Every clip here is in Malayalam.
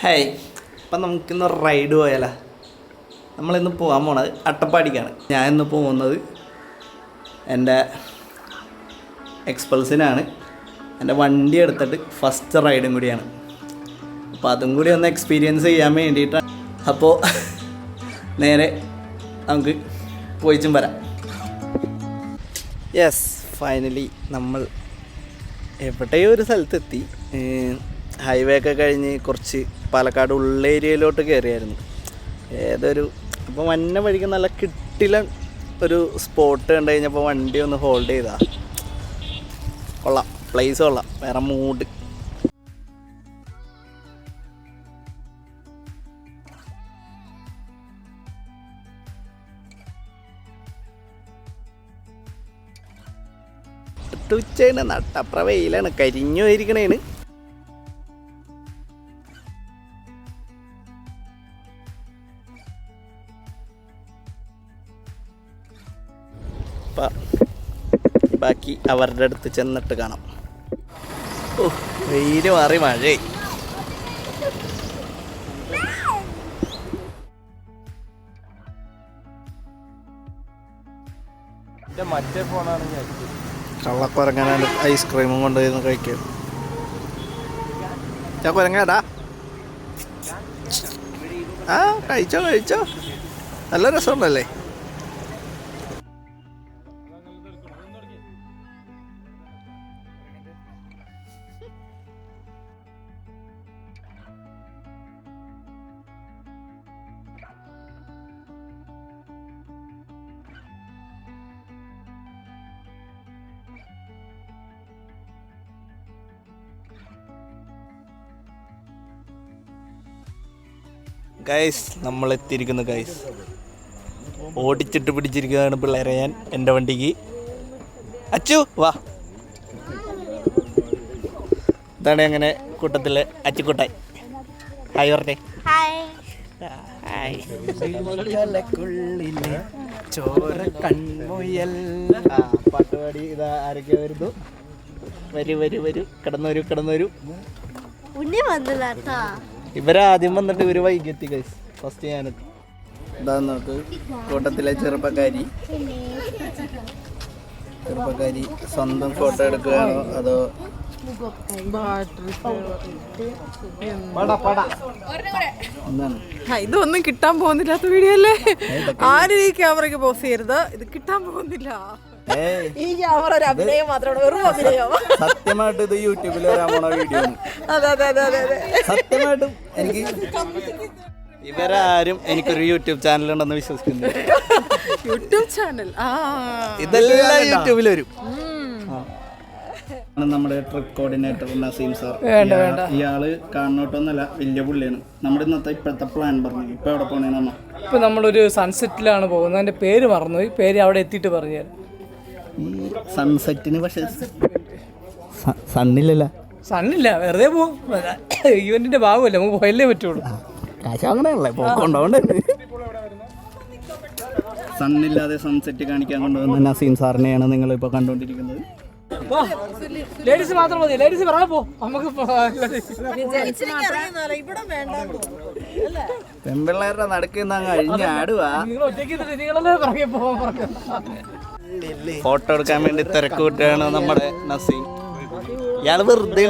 ഹായ്, അപ്പം നമുക്കിന്ന് റൈഡ് പോയാലോ? നമ്മളിന്ന് പോകാൻ പോണത് അട്ടപ്പാടിക്കാണ്. ഞാൻ ഇന്ന് പോകുന്നത് എൻ്റെ എക്സ്പൾസിനാണ്. എൻ്റെ വണ്ടി എടുത്തിട്ട് ഫസ്റ്റ് റൈഡും കൂടിയാണ്. അപ്പോൾ അതും കൂടി ഒന്ന് എക്സ്പീരിയൻസ് ചെയ്യാൻ വേണ്ടിയിട്ടാണ്. അപ്പോൾ നേരെ നമുക്ക് പോയിച്ചും വരാം. യെസ്, ഫൈനലി നമ്മൾ എവിടെയോ ഒരു സ്ഥലത്തെത്തി. ഹൈവേ ഒക്കെ കഴിഞ്ഞ് കുറച്ച് പാലക്കാട് ഉള്ളേരിയയിലോട്ട് കയറിയായിരുന്നു. അപ്പോൾ വന്ന വഴിക്ക് നല്ല കിട്ടില്ല ഒരു സ്പോട്ട് കണ്ടു കഴിഞ്ഞപ്പോൾ വണ്ടി ഒന്ന് ഹോൾഡ് ചെയ്താ. കൊള്ളാം, പ്ലേസ് കൊള്ളാം, വേറെ മൂഡ്. ഉച്ചയാണ്, നട്ടപ്ര വെയിലാണ്, കരിഞ്ഞു പോയിരിക്കണേന്. ബാക്കി അവരുടെ അടുത്ത് ചെന്നിട്ട് കാണാം. ഓ, വെയില് മാറി മഴയായി. മറ്റേ ഫോണാണ് കള്ളക്കുരങ്ങനാണ് ഐസ്ക്രീമും കൊണ്ടുപോയി കഴിക്കാൻ. ഞാൻ കുരങ്ങാടാ. ആ, കഴിച്ചോ, നല്ല രസമുണ്ടല്ലേ. ഗൈസ്, നമ്മളെത്തിയിരിക്കുന്നു ഗൈസ്. ഓടിച്ചിട്ട് പിടിച്ചിരിക്കുന്നതാണ് പിള്ളേരെ ഞാൻ എൻ്റെ വണ്ടിക്ക്. അച്ചു വാ. ഇതാണ് അങ്ങനെ കൂട്ടത്തിലെ അച്ചുക്കുട്ടായി. ഹായ് പറഞ്ഞേ. ചോര കൺമുയൽ. പാട്ടുപാടി ഇതാ ആരൊക്കെ വരുന്നു. വരൂ, കിടന്നു. ഇവരാദ്യം വന്നിട്ട് ഇവര് വൈകി ഗൈസ്. ഫസ്റ്റ് ഞാനെത്തി. ഇതാ നോക്ക്, കൂട്ടത്തിലെ ചെറുപ്പക്കാരി സ്വന്തം ഫോട്ടോ എടുക്കുകയാണോ അതോ ഇതൊന്നും കിട്ടാൻ പോകുന്നില്ലാത്ത വീഡിയോ അല്ലേ? ആരും ഈ ക്യാമറയ്ക്ക് പോസ് ചെയ്യരുത്, ഇത് കിട്ടാൻ പോകുന്നില്ല. ഈ ക്യാമറ ഒരു അഭിനയം മാത്രമാണ്, വെറും അഭിനയം. സത്യമായിട്ട് ഇത് യൂട്യൂബിൽ വരാൻ പോണ വീഡിയോ. അതെ. സത്യമായിട്ടും എനിക്ക് ഇവരാരും എനിക്കൊരു യൂട്യൂബ് ചാനൽ ഉണ്ടെന്ന് വിശ്വസിക്കുന്നു. യൂട്യൂബ് ചാനൽ ഇതെല്ലാം യൂട്യൂബിൽ വരും. നമ്മുടെ ട്രിപ്പ് കോർഡിനേറ്റർ നസീം സാർ. ഇയാള് കാണോട്ടൊന്നല്ല, വലിയ പുള്ളിയാണ്. നമ്മുടെ ഇപ്പോഴത്തെ പ്ലാൻ പറഞ്ഞു. ഇപ്പൊ എവിടെ പോണേന്ന്? ഇപ്പൊ നമ്മളൊരു സൺസെറ്റിലാണ് പോകുന്നത്. അതിന്റെ പേര് മറന്നുപോയി. പേര് അവിടെ എത്തിയിട്ട് പറഞ്ഞു. സൺസെറ്റിന് പക്ഷെ സണ്ണില്ല, വെറുതെ പോകും. ഇവന്റിന്റെ ഭാഗമല്ലേ, നമുക്ക് പോയല്ലേ പറ്റുള്ളൂ. കാശ് അങ്ങനെയല്ലേ പോക്കൊണ്ടോണ്ട്. സണ്ണില്ലാതെ സൺസെറ്റ് കാണിക്കാൻ കൊണ്ടുവന്ന നസീം സാറിനെയാണ് നിങ്ങളിപ്പോൾ കണ്ടുകൊണ്ടിരിക്കുന്നത്. ലേഡീസ് മാത്രം മതി, ലേഡീസ് പറയാൻ പോ. നമുക്ക് പെൺപിള്ളേരുടെ നടക്കുന്ന കഴിഞ്ഞ ആടുവാ. ഫോട്ടോ എടുക്കാൻ വേണ്ടി തിരക്ക് വിട്ടാണ് നമ്മുടെ നസീം. ഇയാള് വെറുതെ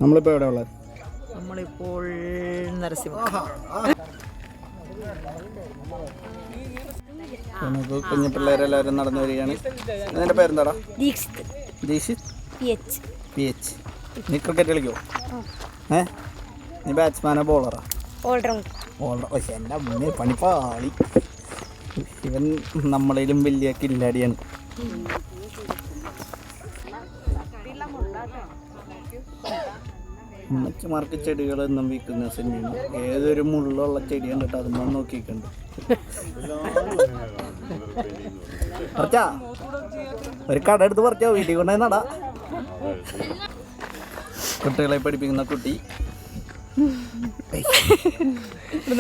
നമ്മളിപ്പോ എവിടെ ഉള്ളത്? നമ്മളിപ്പോൾ നരസിംഹ. കുഞ്ഞു പിള്ളേരെല്ലാവരും നടന്നു വരികയാണ്. നിന്റെ പേരെന്താടാ? ദീക്ഷിത്. PH. നീ ക്രിക്കറ്റ് കളിക്കോ? നീ ബാറ്റ്സ്മാനോ ബോളറാ? ഓൾറൗണ്ടർ. എൻ്റെ അമ്മ പണിപ്പാളി. ഇവൻ നമ്മളേലും വലിയ കില്ലാടിയാണ്. അമ്മച്ചമാർക്ക് ചെടികളൊന്നും വിൽക്കുന്ന സിനിമ. ഏതൊരു മുള്ളുള്ള ചെടി കണ്ടിട്ട് അതൊന്നും നോക്കിയിട്ടുണ്ട്. പറിച്ചാ ഒരു കട എടുത്ത് പറിച്ചോ, വീട്ടിൽ കൊണ്ടുപോയി നടാ. കുട്ടികളെ പഠിപ്പിക്കുന്ന കുട്ടി.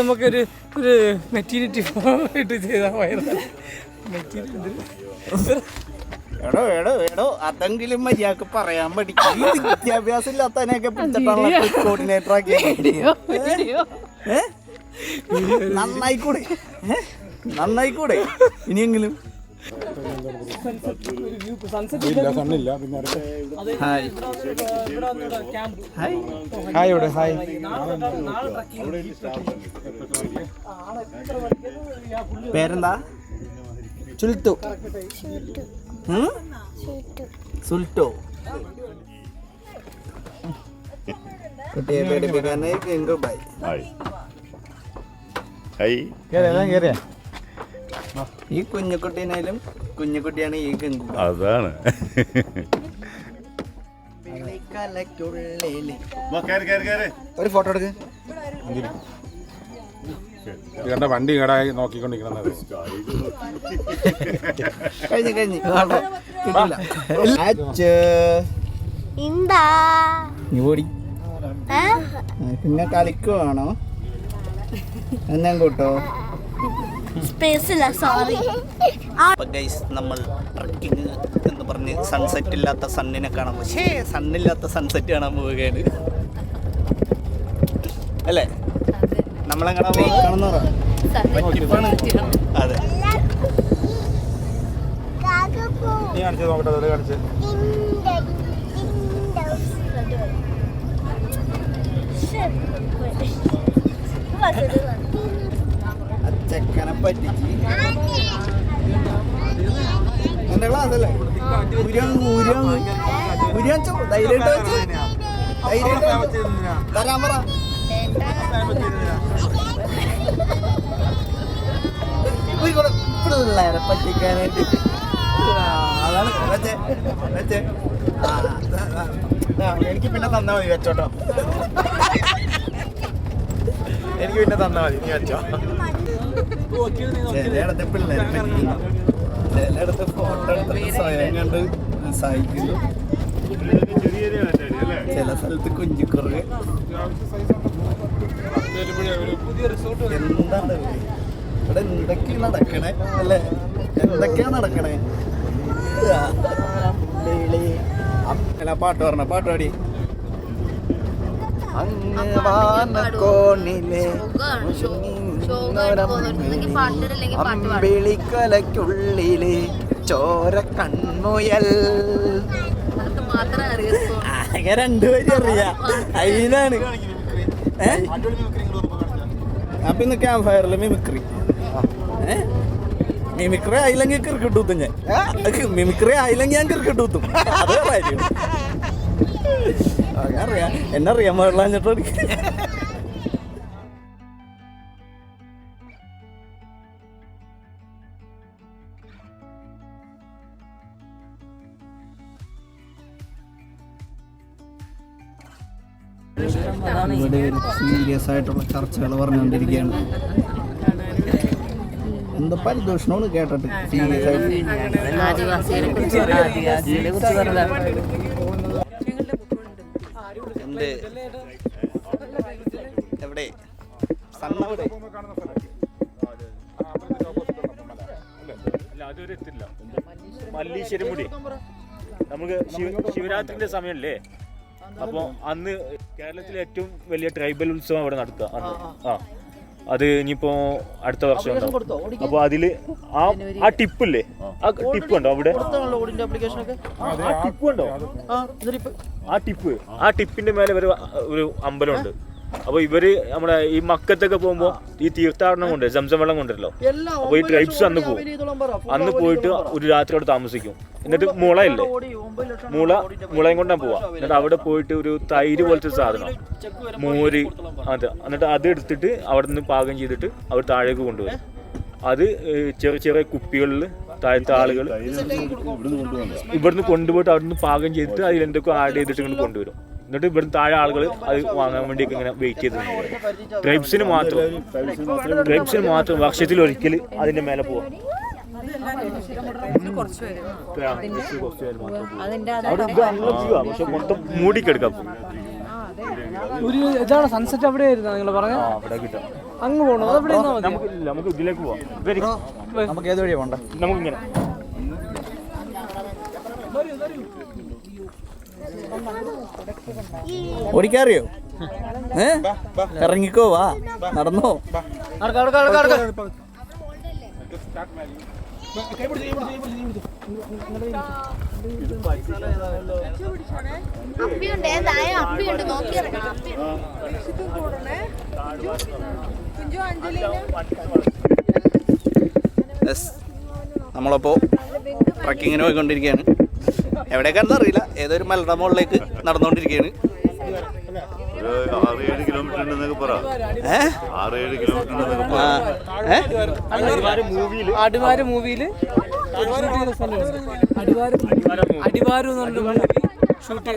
നമുക്കൊരു മെറ്റീരിയറ്റ് ചെയ്താൽ എടോ എടോ എടോ അതെങ്കിലും മര്യാദക്ക് പറയാൻ പഠിക്കും. ഈ വിദ്യാഭ്യാസം ഇല്ലാത്തതിനെയൊക്കെ പിടിച്ചിട്ടാണല്ലോ കോർഡിനേറ്റർ ആക്കിയത്. നന്നായിക്കൂടെ നന്നായിക്കൂടെ ഇനിയെങ്കിലും. ഹായ് ഹായ് ഹായ് ഇവിടെ ഹായ്. പേരെന്താ? ചുൽത്തു. സുൽട്ടോ. കുട്ടിയെ പേടിപ്പിക്കാനായി ഗംഗു ബൈ. ഈ കുഞ്ഞുകുട്ടീനായാലും കുഞ്ഞുകുട്ടിയാണ് ഈ ഗംഗു. അതാണ്. ഒരു ഫോട്ടോ എടുക്ക്. കണ്ട വണ്ടി കേടായി നോക്കിക്കൊണ്ടിരിക്കുന്നത്. കഴിഞ്ഞു കിട്ടില്ല. ഓടി പിന്നെ കളിക്കുവാണോ? എന്നാ കൂട്ടോ? നമ്മൾ ട്രക്കിങ് എന്ന് പറഞ്ഞ് സൺസെറ്റ് ഇല്ലാത്ത സണ്ണിനെ കാണാൻ സണ്ണില്ലാത്ത സൺസെറ്റ് കാണാൻ പോവുകയാണ് അല്ലേ? നമ്മളെങ്ങനെ കാണുന്ന അതെ. നീ കാണിച്ചു നോക്കട്ടെ, കാണിച്ച് ചെക്കനെ പറ്റിച്ച് എന്റെ ക്ലാസ് അല്ലേ? തരാൻ പറ. പിള്ളേരെ പറ്റിക്കാനായിട്ട് അതാണ് വെച്ചേ. എനിക്ക് പിന്നെ തന്നാ മതി, വെച്ചോട്ടോ. എനിക്ക് പിന്നെ തന്നാ മതി, നീ വെച്ചോ. ചിലയിടത്ത് പിള്ളേരെ പറ്റിക്കുന്നു, ചിലയിടത്ത് ഫോട്ടോ എടുത്തിട്ട് സ്വയം കണ്ട് സഹിക്കുന്നു, ചില സ്ഥലത്ത് കുഞ്ഞിക്കുറവ്. എന്താണ് ഇവിടെ എന്തൊക്കെയാ നടക്കണേ അല്ലേ? എന്തൊക്കെയാ നടക്കണേ? പാട്ട് പറഞ്ഞ പാട്ട് പാടി. അമ്പിളിക്കൊലയ്ക്കുള്ളില് ചോര കൺമുയൽ. ആകെ രണ്ടുപേരും അറിയാ, അതിനാണ്. അപ്പൊ ഇന്ന് ക്യാമ്പ് ഫയറിൽ മിമിക്രി. മിമിക്രി ആയില്ലെങ്കിൽ ക്രിക്കറ്റ് കുത്തും ഞാൻ. മിമിക്രി ആയില്ലെങ്കിൽ ഞാൻ ക്രിക്കറ്റ് കുത്തും. അത് കാര്യം അറിയാം, എന്നറിയാൻ പാടില്ലാഞ്ഞിട്ട്. ഇവിടെ സീരിയസ് ആയിട്ടുള്ള ചർച്ചകൾ പറഞ്ഞുകൊണ്ടിരിക്കുകയാണ്. എന്താ പരിദോഷണമാണ് കേട്ടിട്ട്. സീരിയസ് ആയിട്ട് എന്ത് എവിടെ സണ്ണെവിടെ? മല്ലീശ്വരം മുടി നമുക്ക് ശിവരാത്രിന്റെ സമയമല്ലേ? അപ്പൊ അന്ന് കേരളത്തിലെ ഏറ്റവും വലിയ ട്രൈബൽ ഉത്സവം അവിടെ നടത്തുക അന്ന്. അത് ഇനിയിപ്പോ അടുത്ത വർഷം ഉണ്ടാവും. അപ്പൊ അതില് ആ ടിപ്പില്ലേ, ആ ടിപ്പ് ഉണ്ടോ അവിടെ? ആ ടിപ്പ് ഉണ്ടോ? ആ ടിപ്പിന്റെ മേലെ ഒരു അമ്പലമുണ്ട്. അപ്പൊ ഇവര് നമ്മുടെ ഈ മക്കത്തൊക്കെ പോകുമ്പോ ഈ തീർത്ഥാടനം കൊണ്ട് സംസം വെള്ളം കൊണ്ടല്ലോ. അപ്പൊ ഈ ട്രൈബ്സ് അന്ന് പോകും. അന്ന് പോയിട്ട് ഒരു രാത്രി അവിടെ താമസിക്കും. എന്നിട്ട് മുളയില്ലേ, മുളയും കൊണ്ടാ പോവാ. എന്നിട്ട് അവിടെ പോയിട്ട് ഒരു തൈര് പോലത്തെ സാധനം, മോര്, എന്നിട്ട് അത് എടുത്തിട്ട് അവിടെ നിന്ന് പാകം ചെയ്തിട്ട് അവർ താഴേക്ക് കൊണ്ടുവരും. അത് ചെറിയ ചെറിയ കുപ്പികളിൽ താഴത്തെ ആളുകൾ ഇവിടുന്ന് കൊണ്ടുപോയിട്ട് അവിടെ നിന്ന് പാകം ചെയ്തിട്ട് അതിലെന്തൊക്കെ ആഡ് ചെയ്തിട്ട് ഇങ്ങനെ കൊണ്ടുവരും. എന്നിട്ട് ഇവിടുന്ന് താഴെ ആളുകൾ അത് വാങ്ങാൻ വേണ്ടിയൊക്കെ ഇങ്ങനെ വെയിറ്റ് ചെയ്ത് നിൽക്കും. ട്രൈബ്സിന് മാത്രം വർഷത്തിൽ ഒരിക്കൽ അതിന്റെ മേലെ പോവാം. പക്ഷെ മൊത്തം മൂടിക്കെടുക്കാം. ഒരു ഇതാണ് സൺസെറ്റ് അവിടെ ആയിരുന്നു നിങ്ങൾ പറഞ്ഞ അവിടെ കിട്ടാം. അങ്ങ് പോകണോ? അതവിടെ നമുക്ക് ഇതിലേക്ക് പോവാം. നമുക്ക് ഏത് വഴിയാ പോണ്ടേ? നമുക്കിങ്ങനെ ഓടിക്കാറിയോ? ഇറങ്ങിക്കോ, വാ, നടന്നോ. നമ്മളപ്പോ ട്രക്കിങ്ങിന് പോയിക്കൊണ്ടിരിക്കുകയാണ്. എവിടേക്കാണെന്ന് അറിയില്ല, ഏതൊരു മലയുടെ മുകളിലേക്ക് നടന്നുകൊണ്ടിരിക്കുകയാണ്. 6-7 കിലോമീറ്റർ ഉണ്ടെന്നൊക്കെ പറ. 6-7 കിലോമീറ്റർ ഉണ്ടെന്നൊക്കെ അടിവാര് മൂവിയില് അടിവാര് എന്ന് പറഞ്ഞ മൂവി ഷൂട്ട്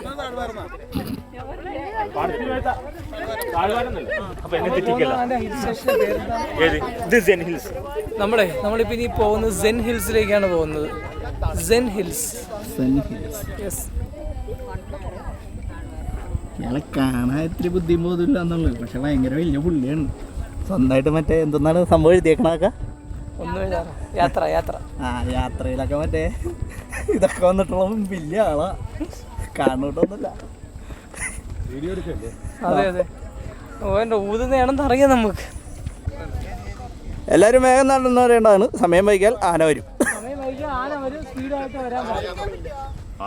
നമ്മളിപ്പോ ഇനി പോകുന്നത് സെൻ ഹിൽസിലേക്കാണ് പോകുന്നത്. സെൻ ഹിൽസ്. യെസ്. ഇയാളെ കാണാൻ ഇത്തിരി ബുദ്ധിമുട്ടില്ല എന്നുള്ളത്, പക്ഷെ ഭയങ്കര വലിയ പുള്ളിയാണ്. സ്വന്തമായിട്ട് മറ്റേ എന്തെന്നാണ് സംഭവം എഴുതിയേക്കണൊക്കെ യാത്രയിലൊക്കെ മറ്റേ ഇതൊക്കെ വന്നിട്ടുള്ള വലിയ ആളാ. കാണൂട്ടൊന്നുമില്ല. അതെ അതെ. ഓൻ്റെ ഊതുന്നതാണെന്ന് അറിയാം നമുക്ക്. എല്ലാവരും വേഗം നടന്നു പറയേണ്ടതാണ്. സമയം വൈകിയാൽ ആന വരും.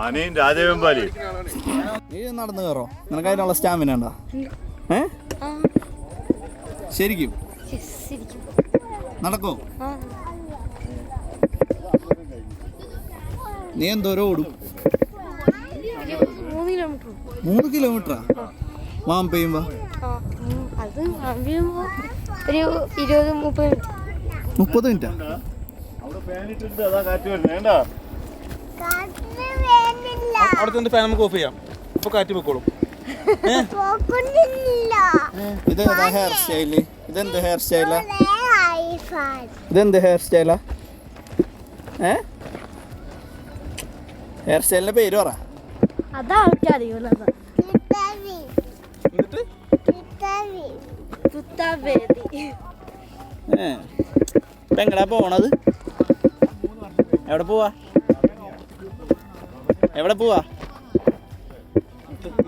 ആനയും രാജവെമ്പാലിയും. നീ നടന്നു കയറോ? നിനക്ക് അതിനുള്ള സ്റ്റാമിന ഉണ്ടോ? ശരിക്കും നടക്കോ? നീ എന്തോരം ഓടും? 3 കിലോമീറ്ററാ? മാം പെയ്യുമ്പോ അത് ഒരു 20-30 മിനിറ്റാ? അവിടുത്തെ ഫാൻ നമുക്ക് ഓഫ് ചെയ്യാം. അപ്പൊ കാറ്റ് പൊക്കോളും. ഇതെന്താ ഹെയർ സ്റ്റൈല്? ഇതെന്ത് ഹെയർ സ്റ്റൈലാ? ഇതെന്ത് ഹെയർ സ്റ്റൈലാ? ഹെയർ സ്റ്റൈലിന്റെ പേര് പറ. ഇപ്പൊ എങ്ങടാ പോണത്? എവിടെ പോവാ?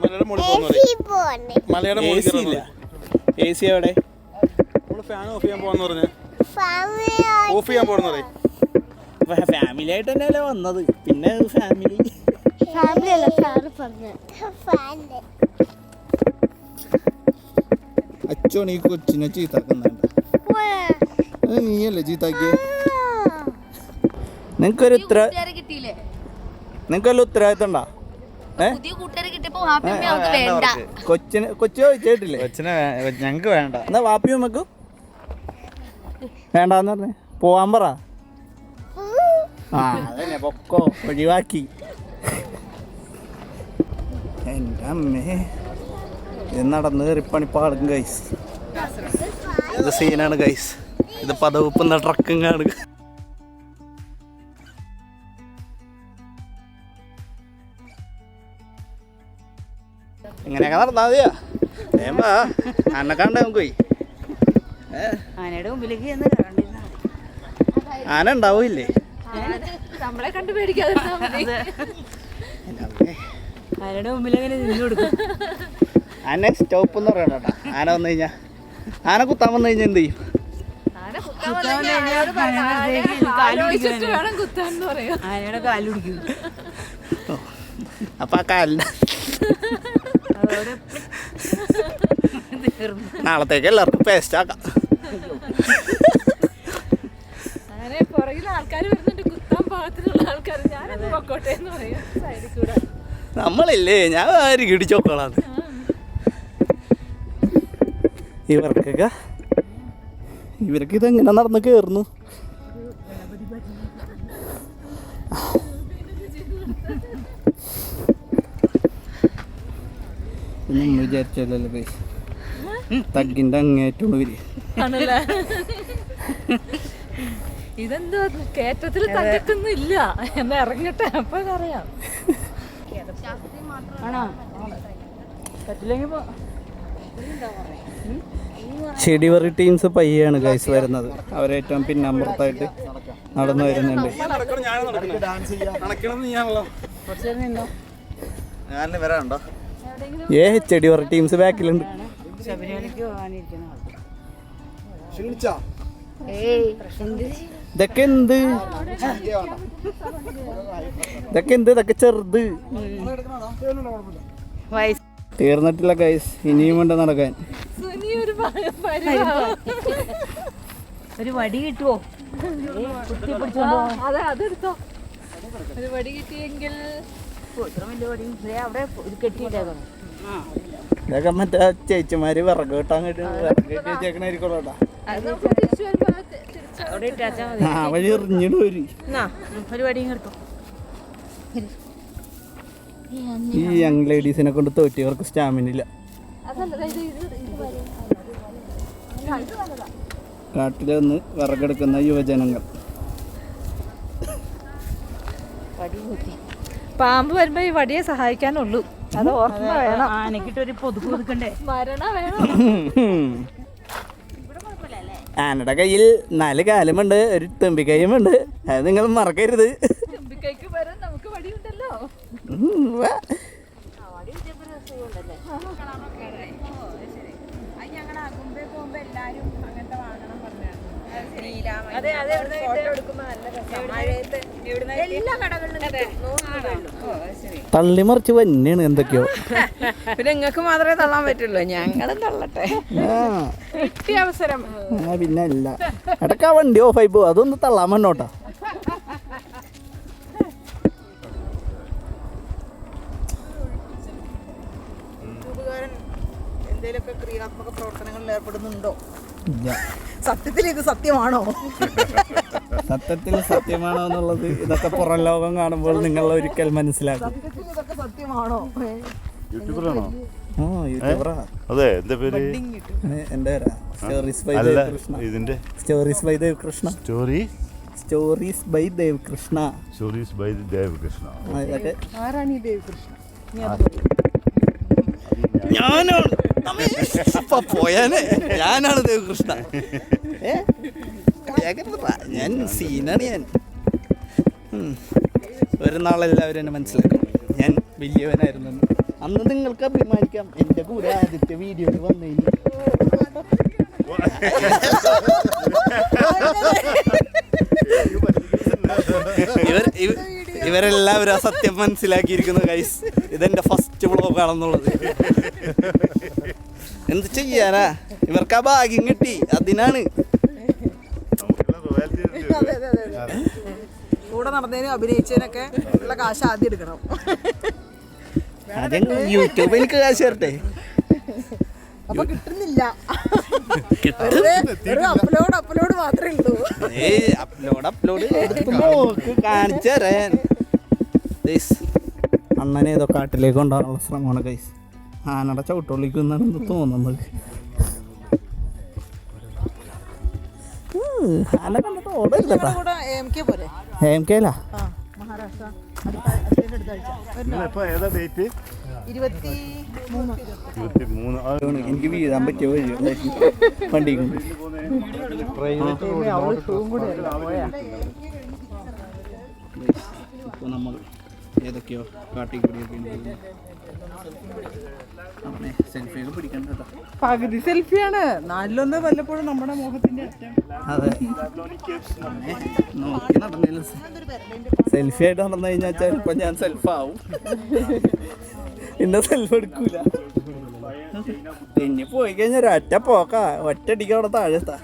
മലയുടെ മുകളിൽ മലയുടെ മുകളിൽ AC എവിടെ? ഫാൻ ഓഫ് ചെയ്യാൻ പോവാന്ന് പറഞ്ഞ ഓഫ് ചെയ്യാൻ പോണെന്ന് പറയും. ഫാമിലി ആയിട്ട് തന്നെയല്ലേ വന്നത്, പിന്നെ ഫാമിലി അച്ചോണ് ഈ കൊച്ചിനെ ചീത്താക്കുന്നുണ്ട്. നീയല്ലേ ചീത്താക്കിയേ? നിങ്ങൾക്കൊരു നിങ്ങൾക്കല്ല ഉത്തരവാദിത്തം ഉണ്ടോ? കൊച്ചു ചോദിച്ചിട്ടില്ലേ? കൊച്ചിനെ ഞങ്ങക്ക് വേണ്ട. എന്നാ വാപ്പിയും വെക്കും വേണ്ടാന്ന് പറഞ്ഞേ. പോവാൻ പറ. അതന്നെ പൊക്കോ, ഒഴിവാക്കി. എൻ്റെ അമ്മേ, ഇത് നടന്ന് കയറിപ്പണിപ്പാടും ഗൈസ്. ഇത് സീനാണ് ഗൈസ്. ഇത് പദവിപ്പുന്ന ട്രക്കിങ്ങാണ്. ഇങ്ങനെയൊക്കെ നടന്നാ മതിയാ? വേമ്പാ ആനെ കണ്ട നമുക്ക് പോയി. ആനയുടെ മുമ്പിലേക്ക് ആന ഉണ്ടാവില്ലേ? നമ്മളെ കണ്ട് പേടിക്കാതെ ആനയുടെ മുമ്പിൽ എങ്ങനെ നിന്ന് കൊടുക്കും? ആന സ്റ്റോപ്പ് എന്ന് പറയണ കേട്ടോ. ആന വന്നു കഴിഞ്ഞാ, ആന കുത്താൻ വന്നു കഴിഞ്ഞാൽ എന്ത് ചെയ്യും? ആനയുടെ കാലുടിക്കും. അപ്പൊ ആ കാലിന് നാളത്തേക്ക് എല്ലാവർക്കും പേസ്റ്റ് ആക്കാം. ആൾക്കാർ വരുന്നുണ്ട് കുത്താൻ പാകത്തിലുള്ള ആൾക്കാർ. ഞാനത് പൊക്കോട്ടെ എന്ന് പറയും സൈഡിൽ കൂടെ. നമ്മളില്ലേ, ഞാൻ ആര് കിടിച്ചോക്കോളാന്ന്. ഇവർക്ക് ഇതെങ്ങനെ നടന്ന് കയറുന്നു? നമ്മൾ വിചാരിച്ചല്ലോ ഗൈസ്, തഗ്ഗിന്റെ അങ്ങേറ്റോട് വരിക. ഇതെന്തോ കേറ്റത്തിൽ തകർക്കൊന്നും ഇല്ല. എന്നാ ഇറങ്ങട്ടെ, അപ്പൊ അറിയാം. ആണോ? പറ്റില്ലെങ്കിൽ ചെടിവറി ടീംസ് പയ്യാണ് ഗൈസ് വരുന്നത്. അവരേറ്റവും പിന്നമ്പുറത്തായിട്ട് നടന്നു വരുന്നുണ്ട്. ഞാൻ വരാനുണ്ടോ? ചെടി പറ ടീംസ് ബാക്കിലുണ്ട്. ഇതൊക്കെ എന്ത് ഇതൊക്കെ ചെറുത് തീർന്നിട്ടില്ല ഗൈസ്, ഇനിയും വേണ്ട നടക്കാൻ. ഒരു വടി കിട്ടുവോ? അതെടുത്തോ, ഒരു വടി കിട്ടിയെങ്കിൽ അവിടെ കെട്ടിയിട്ടേക്കണം. ഇതൊക്കെ മറ്റേ ചേച്ചിമാര് വിറക് കിട്ടാൻ വെച്ചേക്കണായിരിക്കോട്ടാ. അവിടെ ഇട്ടാച്ചാ മതി. ആ വഴി എറിഞ്ഞിട്ട് വരും. ഒരു വടിയും കിട്ടും. ഈ യങ് ലേഡീസിനെ കൊണ്ട് തോറ്റിയവർക്ക് സ്റ്റാമിന ഇല്ല. കാട്ടിൽ നിന്ന് വിറകെടുക്കുന്ന യുവജനങ്ങൾ. പാമ്പ് വരുമ്പോ ഈ വടിയെ സഹായിക്കാനുള്ളൂ. അത് ഓർമ്മ വേണം. ആനക്കിട്ടൊരു പൊതുക്ക് കൊടുക്കണ്ടേ? മരണ വേണം. ആനയുടെ കയ്യിൽ 4 കാലുമുണ്ട്, ഒരു തുമ്പിക്കൈയുമുണ്ട്. അത് നിങ്ങൾ മറക്കരുത്. തുമ്പിക്കൈക്ക് വരാൻ നമുക്ക് വടിയുണ്ടല്ലോ. തള്ളി മറിച്ച് തന്നെയാണ് എന്തൊക്കെയോ. പിന്നെ നിങ്ങൾക്ക് മാത്രമേ തള്ളാൻ പറ്റുള്ളൂ, ഞങ്ങളും തള്ളട്ടെ. കിട്ടിയ അവസരം. പിന്നെ അല്ല ഇടയ്ക്ക് ആ വണ്ടി ഓഫായി പോകും, അതൊന്ന് തള്ളാൻ വേണ്ടോട്ടാ. എന്തെങ്കിലുമൊക്കെ ക്രിയാത്മക പ്രവർത്തനങ്ങളിൽ ഏർപ്പെടുന്നുണ്ടോ? സത്യത്തിൽ ഇത് സത്യമാണോ? സത്യത്തിൽ സത്യമാണോ എന്നുള്ളത് ഇതൊക്കെ പുറം ലോകം കാണുമ്പോൾ നിങ്ങൾ ഒരിക്കൽ മനസ്സിലാക്കും. ഇതൊക്കെ സത്യമാണോ? യൂട്യൂബറാണോ? ആ യൂട്യൂബറാ. അതെ, എന്താ പേര്? എൻ്റെ പേരാ സ്റ്റോറീസ് ബൈ ദേവ് കൃഷ്ണ. ഇതിന്റെ stories by Dev Krishna. Stories by Dev Krishna. ഇതൊക്കെ ആരാണ് ഈ ദേവ് കൃഷ്ണ? ഞാനാണ് പോയാനെ, ഞാനാണ് ദേവ് കൃഷ്ണ. ഞാൻ സീനാണ്. ഞാൻ ഒരു നാളെല്ലാവരും എന്നെ മനസ്സിലാക്കും, ഞാൻ വലിയവനായിരുന്നു. അന്ന് നിങ്ങൾക്ക് അഭിമാനിക്കാം, എൻ്റെ കൂടെ ആദ്യത്തെ വീഡിയോയിൽ വന്നതിന്. ഇവരെല്ലാവരും ആ സത്യം മനസ്സിലാക്കിയിരിക്കുന്നു ഗൈസ്. ഇതെന്റെ ഫസ്റ്റ് വ്ളോഗാണെന്നുള്ളത്. എന്ത് ചെയ്യാനാ, ഇവർക്ക് ആ ഭാഗ്യം കിട്ടി, അതിനാണ്. കൂടെ നടന്നതിനും അഭിനയിച്ചതിനൊക്കെ ഉള്ള കാശ് ആദ്യം എടുക്കണം. ആദ്യം യൂട്യൂബ് എനിക്ക് കാശ് തരട്ടെ. അപ്പൊ കിട്ടുന്നില്ല, അപ്ലോഡ് മാത്രമേ ഉള്ളൂ. അപ്ലോഡ് കാണിച്ചു തരാൻ. അണ്ണനെ ഏതോ കാട്ടിലേക്ക് കൊണ്ടുപോകാനുള്ള ശ്രമമാണ് ഗൈസ്. ആനയുടെ ചവിട്ടുള്ളിക്കുന്നാണ് തോന്നുന്നത്. ആന കണ്ടിട്ട് ഓടില്ല. മഹാരാഷ്ട്ര ഏതാ ഡേറ്റ്? 23. എനിക്ക് വീഴാൻ പറ്റിയ വഴി വണ്ടി കൊണ്ട്. ഇപ്പോൾ നമ്മൾ ഏതൊക്കെയോ കാട്ടിക്കൂടിയൊക്കെ സെൽഫിയൊക്കെ പിടിക്കണ്ട കേട്ടോ. പകുതി സെൽഫിയാണ്, 4-1 വല്ലപ്പോഴും നമ്മുടെ മുഖത്തിന്റെ അറ്റം. അതെ, നോക്കി നടന്നില്ല. സെൽഫി ആയിട്ട് നടന്നു കഴിഞ്ഞാൽ ചിലപ്പോൾ ഞാൻ സെൽഫാവും. എന്നെ സെൽഫ് എടുക്കൂല. പിന്നെ പോയി കഴിഞ്ഞാൽ ഒരൊറ്റ പോക്കാ, ഒറ്റയടിക്ക് അവിടെ താഴെ എത്താ.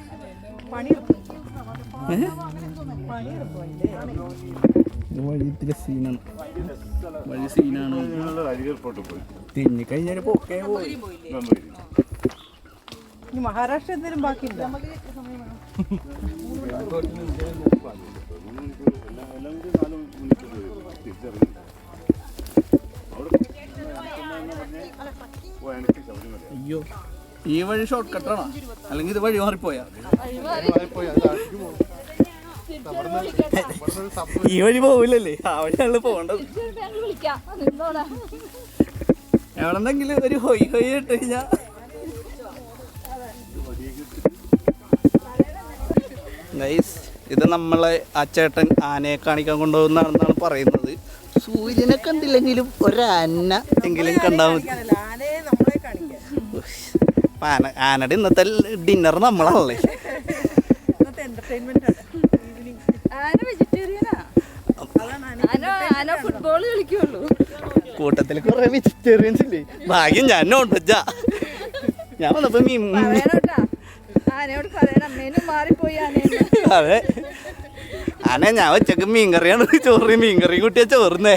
വഴി ഇത്തിരി സീനാണ്, വഴി സീനാണ്. തിന്നി കഴിഞ്ഞാൽ പൊക്കേ പോയി. മഹാരാഷ്ട്ര എന്തെങ്കിലും ബാക്കിയില്ല. അയ്യോ, ഈ വഴി ഷോർട്ട് കട്ടാണോ അല്ലെങ്കിൽ ഇത് വഴി മാറിപ്പോയാ? ഈ വഴി പോവില്ലല്ലേ, ആ വഴിയാണല്ലോ പോകേണ്ടത്. എവിടെന്നെങ്കിലും ഒരു ഹൊയ് ഹൊയ് ഇട്ട് കഴിഞ്ഞാ ഗൈസ്, ഇത് നമ്മളെ ആ ചേട്ടൻ ആനയെ കാണിക്കാൻ കൊണ്ടുപോകുന്നതാണെന്നാണ് പറയുന്നത്. സൂര്യനെ കണ്ടില്ലെങ്കിലും ഒരാന എങ്കിലും കണ്ടാൽ മതി. ആനയെ നമ്മളെ കാണിക്കാൻ. ആനയുടെ ഇന്നത്തെ ഡിന്നർ നമ്മളാണല്ലേ. ഇന്നത്തെ എന്റർടൈൻമെന്റ് ആണ്. ആന വെജിറ്റേറിയനാ. ആന ഫുട്ബോൾ കളിക്കുള്ളൂ. കൂട്ടത്തിൽ കുറെ വെജിറ്റേറിയൻസ് ഇല്ലേ. ഭാഗ്യം ഞാൻ നോൺ വെജാ. ഞാൻ വന്നപ്പോ ആനയോട് പറയണം അമ്മേനും മാറിപ്പോയി ആനേന്ന്. അതെ ആന ഞാൻ ഉച്ചക്ക് മീൻകറിയാണ് ചോറ് മീൻകറിയും കൂട്ടിയാ ചോറുന്നേ.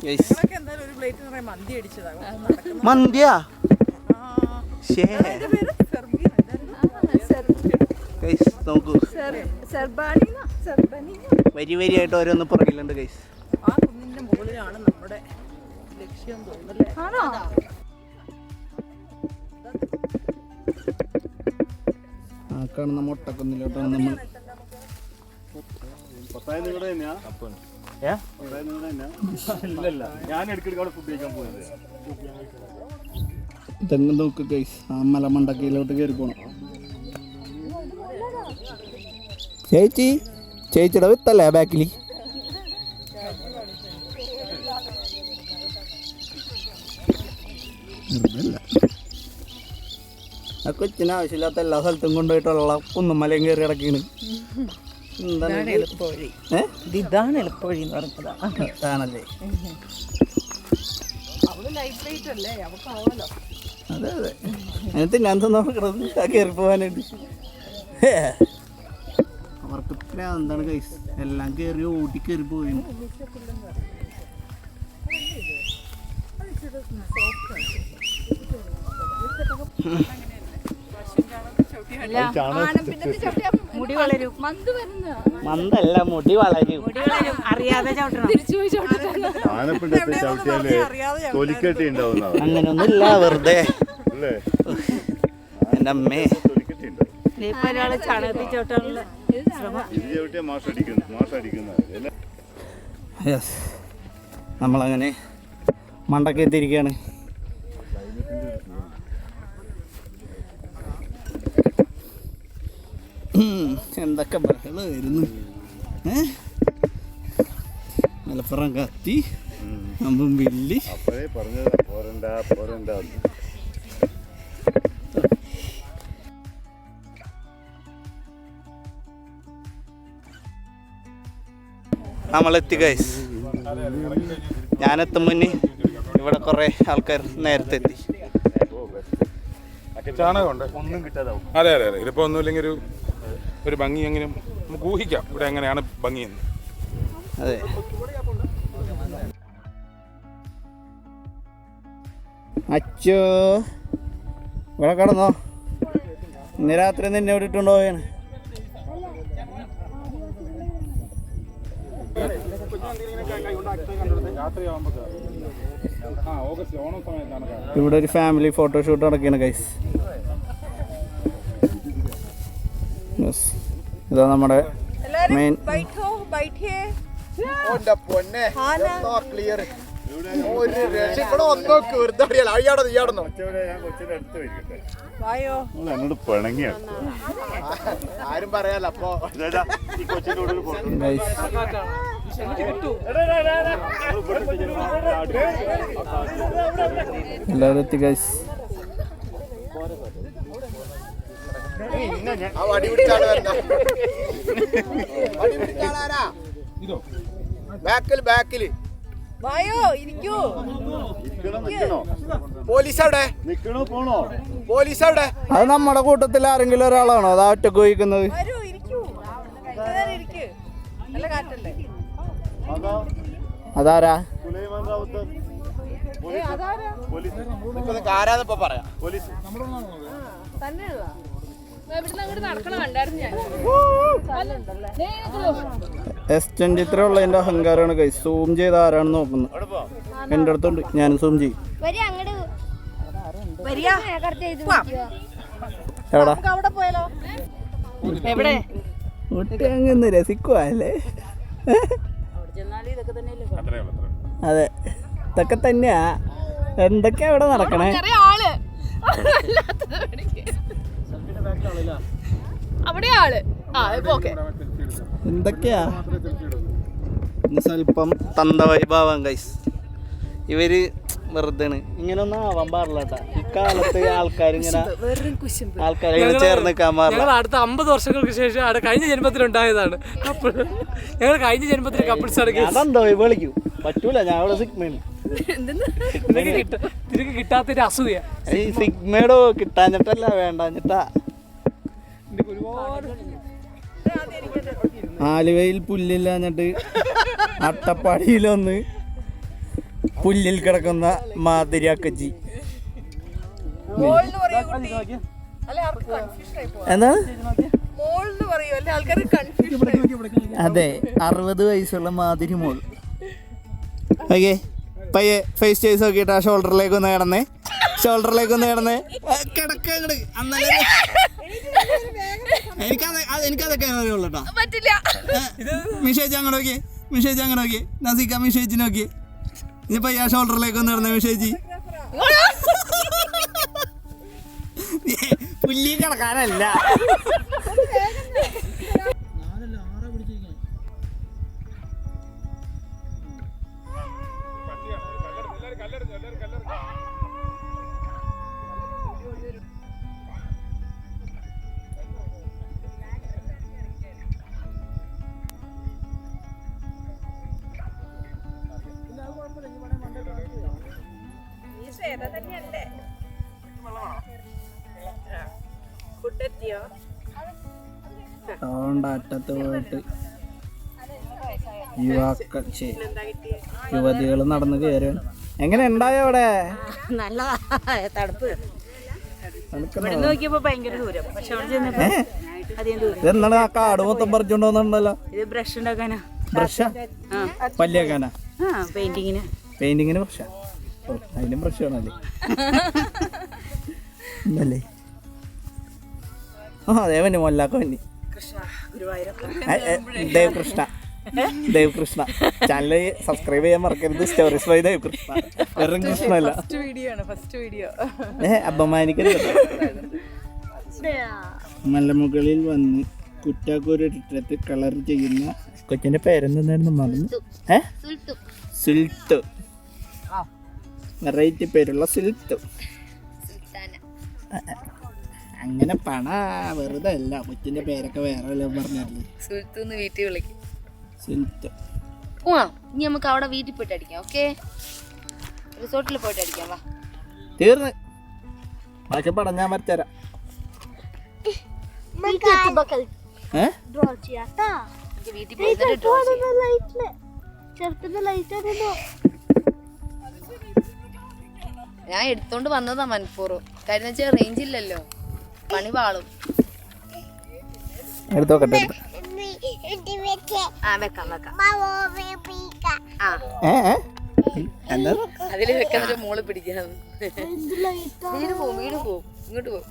ഞങ്ങളൊക്കെ എന്തായാലും ഒരു പ്ലേറ്റ് നിറയെ മന്തി അടിച്ചതാകും. മന്തിയാ നോക്കൂ. വരി വരിയായിട്ട് ഓരോന്ന് പുറകിലുണ്ട് ഗൈസ്. ആ കുന്നിന്റെ മുകളിലാണ് നമ്മുടെ ലക്ഷ്യം തോന്നുന്നല്ലേ. ആണോ? ആ കാണുന്ന മൊട്ടക്കുന്നിലോട്ടാണ് നമ്മൾ. നിങ്ങളുടെ തന്നെയാ? ഇല്ലല്ല, ഞാൻ ഇടയ്ക്കിടയ്ക്ക് അവിടെ ഫുഡ് കഴിക്കാൻ പോയത്. തെങ്ങ് നോക്ക് ഗൈസ്. ആ മലമണ്ടക്കയിലോട്ട് കയറി പോണം. ചേച്ചിയുടെ വിത്തല്ലേ ബാക്കിൽ. ആ കൊച്ചിന് ആവശ്യമില്ലാത്ത എല്ലാ സ്ഥലത്തും കൊണ്ടുപോയിട്ടുള്ള കുന്നുമലയും കയറി കിടക്കണ്. ഇതാണ് എളുപ്പവഴി. ഇതാണ് എളുപ്പവഴി എന്ന് പറഞ്ഞതാ. ആണല്ലേ. അവള് ലൈറ്റ് വെയിറ്റ് അല്ലേ, അവൾക്ക് ആവാലോ. അതെ അതെ. അതിനകത്ത് ഞാൻ നോക്കണത് ആ കയറി പോകാനായിട്ട്. അവർക്ക് എന്താണ് കൈസ് എല്ലാം കയറി ഓടി കയറി പോയി. മുടി വളരും. മന്ദല്ല മുടി വളരും. അറിയാതെ ചവിട്ടണം. തിരിച്ചു പോയി ചവിട്ടണം. ആനപ്പിണ്ടത്തെ ചവിട്ടിയാല് തൊലിക്കെട്ടി ഉണ്ടാവുന്ന അങ്ങനെയൊന്നുമില്ല, വെറുതെ. എൻ്റെ അമ്മേ തൊലിക്കെട്ടി ഉണ്ടാവും. ഇപ്പൊ ഒരാള് ചാണകത്തിൽ ചവിട്ടാനുള്ള ശ്രമം. ഇത് ചവിട്ടിയാൽ മാഷടിക്കുന്ന യെസ്, നമ്മളങ്ങനെ മണ്ടക്ക് എത്തിയിരിക്കുകയാണ്. എന്തൊക്കെ ബഹളമായിരുന്നു. മലപ്പുറം കത്തി അമ്പും വില്ലി. അപ്പോഴേ പറഞ്ഞത് പോരണ്ട പോരണ്ട. നമ്മളെത്തി ഗൈസ്. ഞാനെത്തും മുന്നേ ഇവിടെ കുറേ ആൾക്കാർ നേരത്തെ എത്തി. ചാണകമുണ്ട്. ഒന്നും കിട്ടാതാവും. അതെ അതെ അതെ. ഇതിപ്പോൾ ഒന്നുമില്ലെങ്കിൽ ഒരു ഭംഗി എങ്ങനെ നമുക്ക് ഊഹിക്കാം ഇവിടെ എങ്ങനെയാണ് ഭംഗിയെന്ന്. അതെ. അച്ചോ ഇവിടെ കിടന്നോ. ഇന്ന് രാത്രി നിന്നെ ഇവിടെ ഇട്ടുണ്ടോ? ഇവിടെ ഒരു ഫാമിലി ഫോട്ടോഷൂട്ട് നടക്കുകയാണ് ഗൈസ്. ഇതാ നമ്മുടെ മെയിൻ. എന്നോട് പിണങ്ങിയാണ്. ആരും പറയാലോ. അപ്പൊ എല്ലാവരും എത്തി ഗൈസ്. ബാക്കില് വായോ ഇരിക്കൂ. പോലീസ് അവിടെ. നിക്കണോ പോണോ? പോലീസ് അവിടെ. അത് നമ്മുടെ കൂട്ടത്തിൽ ആരെങ്കിലും ഒരാളാണോ അതാ ഒറ്റക്ക് വഹിക്കുന്നത്? വരൂ ഇരിക്കൂ. ഇരിക്കൂ. നല്ല കാറ്റല്ലേ. അതാരാ? സുലൈമാൻ റാവുത്തർ. ആരാന്നിപ്പോ പറയാം. പോലീസ് തന്നെയുള്ള S23 ഉള്ളതിന്റെ അഹങ്കാരമാണ് കൈ. സൂം ചെയ്ത് ആരാണെന്ന് നോക്കുന്നു. എൻ്റെ അടുത്തുണ്ട്, ഞാനും സൂം ചെയ്യും. എവിടാ? അവിടെ പോയാലോ? എവിടെ? അങ്ങ് രസിക്കുവല്ലേ? അതെ, ഇതൊക്കെ തന്നെയാ. എന്തൊക്കെയാ ഇവിടെ നടക്കണേ? അവിടെ ആള്. ആ ഓക്കെ. എന്തൊക്കെയാ ഇന്ന് സ്വല്പം തന്ത വൈഭാവം ഗൈസ്. ഇവര് വെറുതെ ഇങ്ങനൊന്നും ആവാൻ പാടില്ല കേട്ടാ. ഇക്കാലത്ത് ആൾക്കാരിങ്ങനെ ചേർന്ന് നിൽക്കാൻ പാടില്ല. ഞങ്ങൾ അടുത്ത 50 വർഷങ്ങൾക്ക് ശേഷം അവിടെ കഴിഞ്ഞ ജന്മത്തിലുണ്ടായതാണ് കപ്പിൾ. ഞങ്ങൾ കഴിഞ്ഞ ജന്മത്തിൽ കപ്പിൾസ് ആണ്. അതെന്തോ വിളിക്കൂ പറ്റൂല. ഞാൻ ഇവിടെ സിഗ്മയാണ്. നിനക്ക് കിട്ടാത്തൊരു അസൂയ. ഈ സിഗ്മേടോ കിട്ടാഞ്ഞിട്ടല്ല വേണ്ടാഞ്ഞിട്ടാ. ആലുവയിൽ പുല്ലില്ലാഞ്ഞിട്ട് അട്ടപ്പാടിയിലൊന്ന് പുല്ലിൽ കിടക്കുന്ന മാതിരിയാക്കച്ചി. എന്താണ്? അതെ, 60 വയസ്സുള്ള മാതിരി മോൾ. ഓക്കെ, പയ്യെ ഫേസ് ചേസ് നോക്കിയിട്ട് ആ ഷോൾഡറിലേക്ക് ഒന്ന് കിടന്നേ. കിടക്കങ്ങട്. എനിക്കതൊക്കെ അറിയുള്ളൂ കേട്ടോ. മിഷേജ് അങ്ങോട്ട് നോക്കിയേ. നസിക്ക മിഷേജ് നോക്കിയേ. ഇനിയിപ്പോ ആ ഷോൾഡറിലേക്ക് ഒന്ന് കിടന്നേ മിഷേജി. പുല്ലി കിടക്കാനല്ല. അറ്റത്ത് പോയിട്ട് യുവതികൾ നടന്ന് കയറുകയാണ്. എങ്ങനെ ഉണ്ടായോ അവിടെ? നല്ല തണുപ്പ്. നോക്കിയപ്പോ ഭയങ്കര ദൂരം. പക്ഷെ അവിടെ ചെന്നപ്പോ അധികം ദൂരം. ഇതെന്താണ് ആ കാട് മൊത്തം പറിച്ചോണ്ട് വന്നിട്ടുണ്ടല്ലോ? ഇത് ബ്രഷ് ഉണ്ടാക്കാനാ. ബ്രഷാ? പല്ലിയാക്കാനാ? പെയിന്റിങ്ങിന് ബ്രഷാ? അതിനും ബ്രഷ് വേണല്ലേ? ഇന്നല്ലേ ദേവന് മൊല്ലാക്ക വന്നി ദേവ് കൃഷ്ണ ചാനൽ സബ്സ്ക്രൈബ് ചെയ്യാൻ മറക്കരുത്. Stories by Dev Krishna. വെറും കൃഷ്ണല്ല, അപമാനിക്കരുത്. മലമുകളിൽ വന്ന് കുറ്റാക്കൂരിട്ടത്ത് കളർ ചെയ്യുന്ന കൊച്ചിന്റെ പേരെന്തായിരുന്നു മറന്നു. സുൽത്തു. വെറൈറ്റി പേരുള്ള സുൽത്തു. അങ്ങനെ പണ വെറുതെ അല്ല, കൊച്ചിന്റെ പേരൊക്കെ വേറെ വല്ലതും പറഞ്ഞായിരുന്നു. വീട്ടിൽ വിളിക്കും. സുൽത്തു. ഇനി നമുക്ക് അവിടെ വീട്ടിൽ പോയിട്ട് അടിക്കാം. ഓക്കെ, റിസോർട്ടിൽ പോയിട്ട് അടിക്കാം. വാ. തീർന്ന് ബാക്കി പടം ഞാൻ വരച്ചരാം. ഞാൻ എടുത്തോണ്ട് വന്നതാ മനപ്പൂർവ്വം. കാര്യം വെച്ചാൽ റേഞ്ച് ഇല്ലല്ലോ, പണി പാളും. എടുത്തോക്കട്ടെ. അതില് വെക്കാൻ മോള് പിടിക്കാം. വീട് പോവും ഇങ്ങോട്ട് പോവും.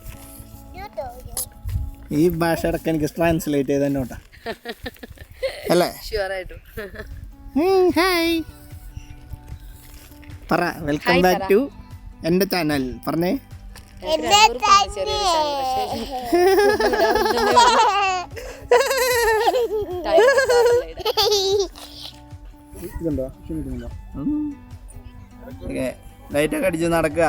ഈ ഭാഷ അടക്കം എനിക്ക് ട്രാൻസ്ലേറ്റ് ചെയ്ത് തന്നോട്ടാ അല്ലേ? ഷുവറായിട്ടും. ഹായ് പറ. വെൽക്കം ബാക്ക് ടു എൻ്റെ ചാനൽ. പറഞ്ഞേ. ഇതുണ്ടോ? ലൈറ്റൊക്കെ അടിച്ച് നടക്കുക.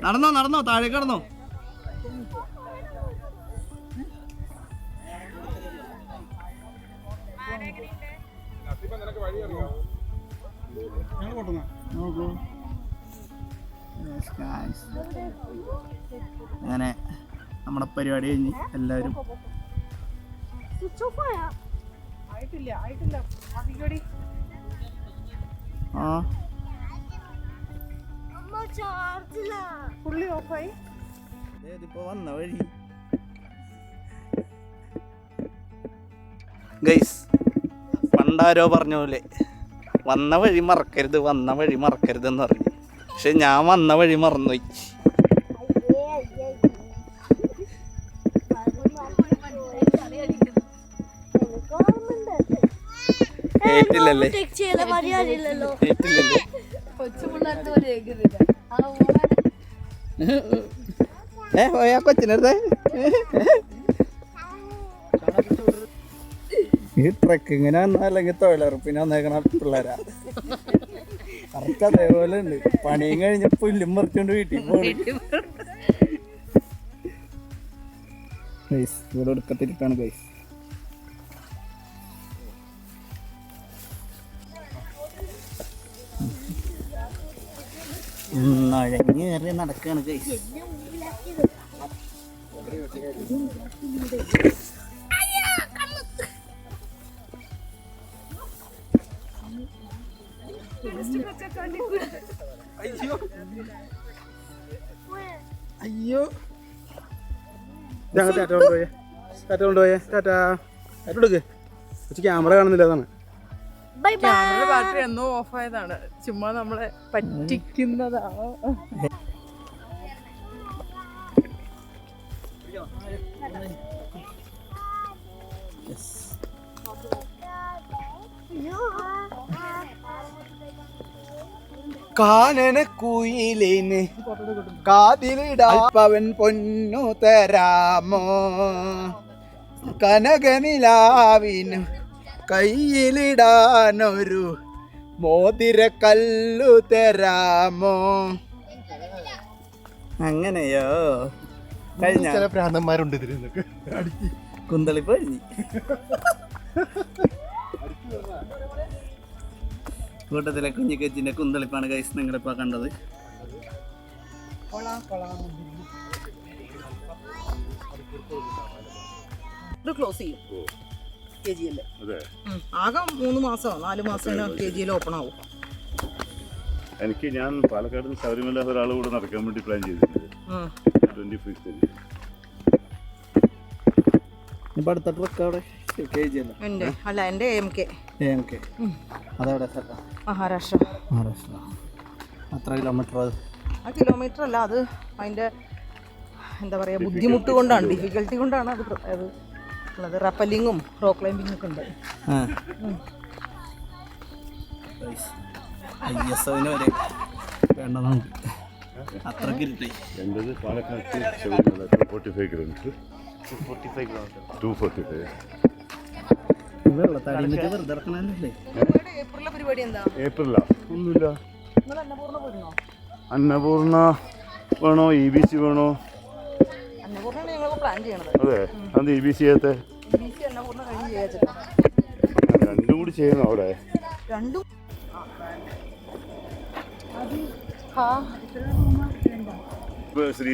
നടന്നോ താഴേക്ക് നടന്നോ. അങ്ങനെ നമ്മുടെ പരിപാടി കഴിഞ്ഞ് എല്ലാവരും ഇതിപ്പോ വന്ന വഴി ഗൈസ്, പണ്ടാരോ പറഞ്ഞ പോലെ വന്ന വഴി മറക്കരുത് എന്ന് പറഞ്ഞു. പക്ഷെ ഞാൻ വന്ന വഴി മറന്നുപോയി. ഏറ്റില്ലല്ലേ? കൊച്ചിനടുത്ത് ഈ ട്രക്കിങ്ങിന് വന്നാൽ അല്ലെങ്കിൽ തൊഴിലുറപ്പിന് വന്നേക്കണ പിള്ളേരാ. കറക്റ്റ് അതേപോലെ ഉണ്ട്. പണിയും കഴിഞ്ഞ പുല്ലും മറിച്ചോണ്ട് വീട്ടിൽ പോയി. ഇവിടെ എടുക്കത്തിരിക്കാണ് ഗൈസ്. നഴഞ്ഞേറി നടക്കാണ് ഗൈസ്. അയ്യോ ടാറ്റ കൊണ്ടുപോയേ, ടാറ്റ കൊണ്ടുപോയേ, ടാറ്റാ ടാറ്റ കൊടുക്ക്. പക്ഷെ ക്യാമറ കാണുന്നില്ല, അതാണ്. ക്യാമറ ബാറ്ററി എന്നോ ഓഫായതാണ്. ചുമ്മാ നമ്മളെ പറ്റിക്കുന്നതാണോ? കാനന കുയിലിന് കാതിലിടാൻ പൊന്നു തരാമോ, കനകനിലാവിന് കയ്യിലിടാനൊരു മോതിരക്കല്ലു തരാമോ. അങ്ങനെയോ? കഴിഞ്ഞ ചില പ്രാന്തന്മാരുണ്ട് ഇതിനൊക്കെ. കുന്തളിപ്പ് കഴിഞ്ഞു. കൂട്ടത്തിലെ കുഞ്ഞിക്കച്ചിന്റെ കുന്തളിപ്പാണ് ഗൈസ് നിങ്ങളിപ്പോ കണ്ടത്. ഇത് ക്ലോസ് ചെയ്യും KGL. ആകെ 3 മാസമോ 4 മാസം KGL ഓപ്പൺ ആവും. എനിക്ക് ഞാൻ പാലക്കാട് നിന്ന് ശബരിമല ഒരാൾ കൂടെ നടക്കാൻ വേണ്ടി പ്ലാൻ ചെയ്തിട്ടുണ്ട്. 25th. ഇപ്പൊ അടുത്ത ട്രക്ക് അവിടെ KGL അല്ല എൻ്റെ AMK. അതെവിടെ? മഹാരാഷ്ട്ര. അത്ര കിലോമീറ്റർ? അത് ആ കിലോമീറ്റർ അല്ല, അത് അതിൻ്റെ എന്താ പറയുക ബുദ്ധിമുട്ട് കൊണ്ടാണ്, ഡിഫിക്കൽട്ടി കൊണ്ടാണ് അത് ഉള്ളത്. റപ്പലിങ്ങും റോക്ക് ക്ലൈമ്പിങ്ങും ഒക്കെ ഉണ്ട്. ISOന് വരെ വേണ്ട നമുക്ക് അത്രക്ക് ഇരുട്ടി. എൻ്റെത് പാലക്കാട് ശബരിമല 45 കിലോമീറ്റർ. 245. വെള്ളത്തടിയിലേക്ക് വെറുതെ ഇറക്കണല്ലേ? ഏപ്രിലെ പരിപാടി എന്താ? ഏപ്രിലാ? ഒന്നുമില്ല. നിങ്ങൾ അന്നപൂർണ്ണ പോയിരുന്നോ? അന്നപൂർണ വേണോ, EBC വേണോ? അന്നപൂർണ്ണയാണ് ഞങ്ങൾ പ്ലാൻ ചെയ്യണത്. അതെ, അത് EBC ചെയ്യാത്തെ? EBC അന്നപൂർണ്ണ കഴിഞ്ഞ് ചെയ്യാ. രണ്ടും കൂടി ചെയ്യണം അവിടെ. രണ്ടും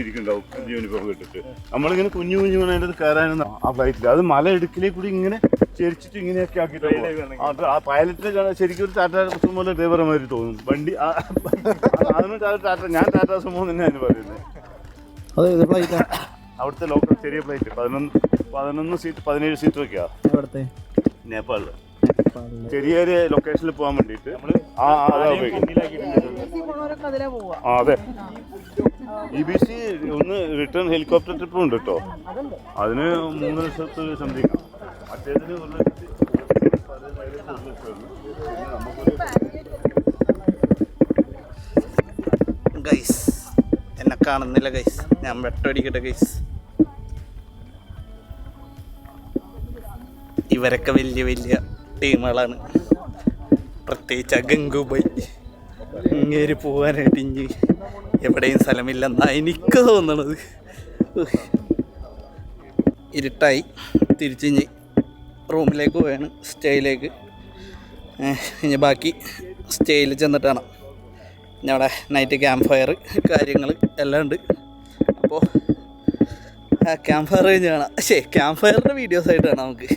ഇരിക്കുന്നുണ്ടാവും യൂണിഫോം ഇട്ടിട്ട്. നമ്മളിങ്ങനെ കുഞ്ഞു കുഞ്ഞു അതിൻ്റെ കയറാനൊന്നും ആ ഫ്ലൈറ്റിൽ അത് മല ഇടുക്കിലേക്ക് കൂടി ഇങ്ങനെ ചെരിച്ചിട്ട് ഇങ്ങനെയൊക്കെ ആക്കിയിട്ട് ആ പൈലറ്റിനെ ശരിക്കും ഒരു ടാറ്റ സുമോലെ ഡ്രൈവർമാര് തോന്നും. വണ്ടി അതിന് ടാറ്റ, ഞാൻ ടാറ്റ സുമോ തന്നെയാണ് പറയുന്നത്. അവിടുത്തെ ലോക്കൽ ചെറിയ ഫ്ലൈറ്റ് 11 സീറ്റ് 17 സീറ്റ് ഒക്കെയാ. എവിടുത്തെ? നേപ്പാളില് ചെറിയൊരു ലൊക്കേഷനിൽ പോകാൻ വേണ്ടിയിട്ട് അതെ. EBC ഒന്ന് റിട്ടേൺ ഹെലികോപ്റ്റർ ട്രിപ്പും ഉണ്ട് കേട്ടോ. അതിന് 3 ലക്ഷത്തി സംതിങ്. മറ്റേതിന് 1 ലക്ഷത്തി ഗൈസ് എന്നെ കാണുന്നില്ല ഗൈസ്, ഞാൻ വെട്ടടിക്കട്ടെ ഗൈസ്. ഇവരൊക്കെ വലിയ വലിയ ടീമുകളാണ്, പ്രത്യേകിച്ച് ആ ഗംഗുബൈ. ഇങ്ങേര് പോകാനായിട്ട് ഇനി എവിടെയും സ്ഥലമില്ലെന്നാണ് എനിക്ക് തോന്നണത്. ഇരുട്ടായി, തിരിച്ചിഞ്ഞ് റൂമിലേക്ക് പോവുകയാണ്, സ്റ്റേയിലേക്ക്. ഇനി ബാക്കി സ്റ്റേയിൽ ചെന്നിട്ട് കാണാം. ഇനി അവിടെ നൈറ്റ് ക്യാമ്പ് ഫയർ കാര്യങ്ങൾ എല്ലാം ഉണ്ട്. അപ്പോൾ ക്യാമ്പ് ഫയർ കഴിഞ്ഞ് കാണാം. ക്യാമ്പ് ഫയറിൻ്റെ വീഡിയോസായിട്ട് കാണാം നമുക്ക്.